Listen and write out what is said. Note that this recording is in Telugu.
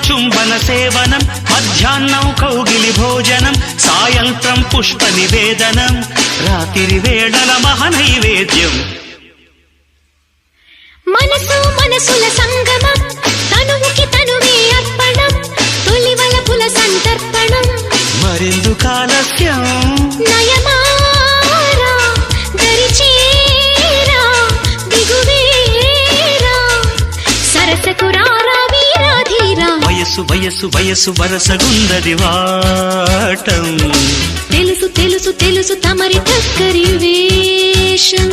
చుంబన సేవనం, మధ్యాహ్నం కౌగిలి భోజనం, సాయంత్రం పుష్ప నివేదనం, రాత్రి వేళల మహనైవేద్యం. మనసు మనసుల సంగమం, తనువుకి తనువే అర్పణం, తొలివలపుల సంతర్పణం. మరెందుకు ఆలస్యం? నయమారా దరిచేరా దిగువేరా, సరసకు రారా వీరాధీరా. వయసు వయసు వయసు వరసగుందది వాటం, తెలుసు తెలుసు తెలుసు తమరి టక్కరి వేషం.